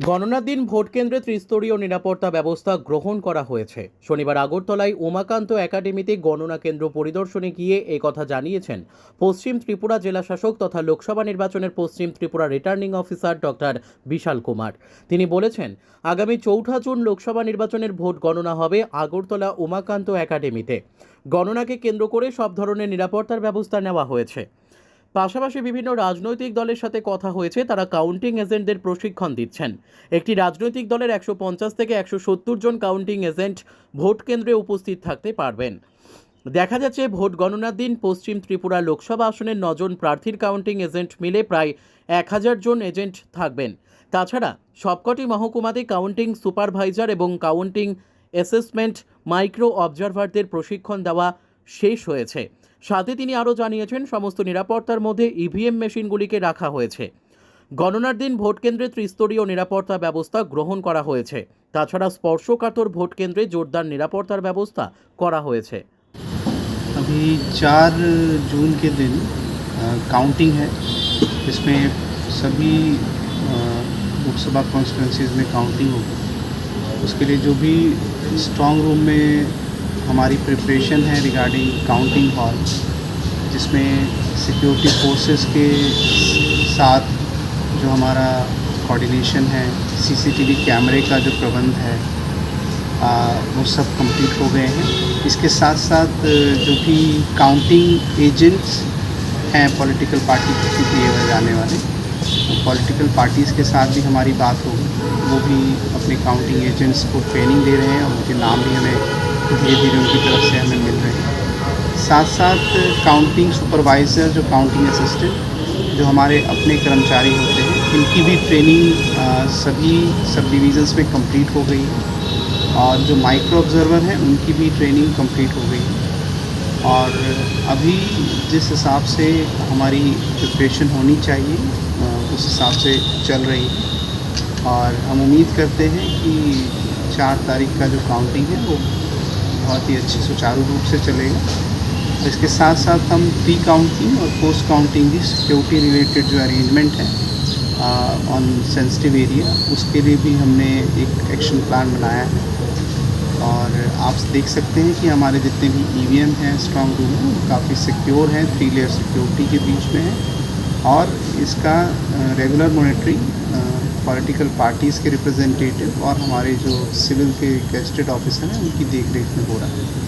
গণনার দিন ভোট কেন্দ্রে ত্রিস্তরীয় নিরাপত্তা ব্যবস্থা গ্রহণ করা হয়েছে। শনিবার আগরতলায় উমাকান্ত একাডেমিতে গণনা কেন্দ্র পরিদর্শনে গিয়ে কথা জানিয়েছেন পশ্চিম ত্রিপুরা জেলা শাসক তথা লোকসভা নির্বাচনের পশ্চিম ত্রিপুরা রিটার্নিং অফিসার ডক্টর বিশাল কুমার। তিনি বলেছেন, আগামী 4 জুন লোকসভা নির্বাচনের ভোট গণনা হবে আগরতলা উমাকান্ত একাডেমিতে। গণনাকে কেন্দ্র করে সব ধরনের নিরাপত্তার ব্যবস্থা নেওয়া হয়েছে। পাশাপাশি বিভিন্ন রাজনৈতিক দলের সাথে কথা হয়েছে, তারা কাউন্টিং এজেন্টদের প্রশিক্ষণ দিচ্ছেন। একটি রাজনৈতিক দলের 150 থেকে 170 জন কাউন্টিং এজেন্ট ভোট কেন্দ্রে উপস্থিত থাকতে পারবেন। দেখা যাচ্ছে, ভোট গণনার দিন পশ্চিম ত্রিপুরা লোকসভা আসনের 9 জন প্রার্থীর কাউন্টিং এজেন্ট মিলে প্রায় 1000 জন এজেন্ট থাকবেন। তাছাড়া সবকটি মহকুমাতে কাউন্টিং সুপারভাইজার এবং কাউন্টিং অ্যাসেসমেন্ট মাইক্রো অবজারভারদের প্রশিক্ষণ দেওয়া শেষ হয়েছে। সাথে তিনি আরও জানিয়েছেন, সমস্ত নিরাপত্তার মধ্যে ইভিএম মেশিনগুলিকে রাখা হয়েছে। গণনার দিন ভোট কেন্দ্রে ত্রিস্তরীয় নিরাপত্তা ব্যবস্থা গ্রহণ করা হয়েছে। তাছাড়া স্পর্শকাতর ভোট কেন্দ্রে জোরদার নিরাপত্তার ব্যবস্থা করা হয়েছে। अभी 4 जून के दिन काउंटिंग है, इसमें सभी लोकसभा कॉन्स्टिट्यूंसीज में काउंटिंग होगी। उसके लिए जो भी स्ट्रॉन्ग रूम में हमारी प्रिपरेशन है रिगार्डिंग काउंटिंग हॉल, जिसमें सिक्योरिटी फोर्सेस के साथ जो हमारा कोऑर्डिनेशन है, सीसीटीवी कैमरे का जो प्रबंध है, वो सब कंप्लीट हो गए हैं। इसके साथ साथ जो भी काउंटिंग एजेंट्स हैं पॉलिटिकल पार्टी के दिए हुए जाने वाले, तो पॉलिटिकल पार्टीज़ के साथ भी हमारी बात होगी। वो भी अपने काउंटिंग एजेंट्स को ट्रेनिंग दे रहे हैं और उनके नाम भी हमें धीरे धीरे उनकी तरफ से हमें मिल रहे हैं। साथ साथ काउंटिंग सुपरवाइज़र, जो काउंटिंग असिस्टेंट, जो हमारे अपने कर्मचारी होते हैं, इनकी भी ट्रेनिंग सभी सब डिवीज़न्स में कंप्लीट हो गई है। और जो माइक्रो ऑब्जर्वर हैं उनकी भी ट्रेनिंग कंप्लीट हो गई है। और अभी जिस हिसाब से हमारी प्रिपरेशन होनी चाहिए उस हिसाब से चल रही है। और हम उम्मीद करते हैं कि 4 तारीख का जो काउंटिंग है वो बहुत ही अच्छे सुचारू रूप से चलेगा। इसके साथ साथ हम प्री काउंटिंग और पोस्ट काउंटिंग भी सिक्योरिटी रिलेटेड जो अरेंजमेंट है ऑन सेंसिटिव एरिया, उसके लिए भी हमने एक एक्शन प्लान बनाया है। और आप देख सकते हैं कि हमारे जितने भी ईवीएम हैं स्ट्रॉन्ग रूम में, वो काफ़ी सिक्योर हैं, 3 लेयर सिक्योरिटी के बीच में है। और इसका रेगुलर मॉनिटरिंग पॉलिटिकल पार्टीज़ के रिप्रेजेंटेटिव और हमारे जो सिविल के गेस्टेड ऑफिसर हैं उनकी देख रेख में हो रहा है।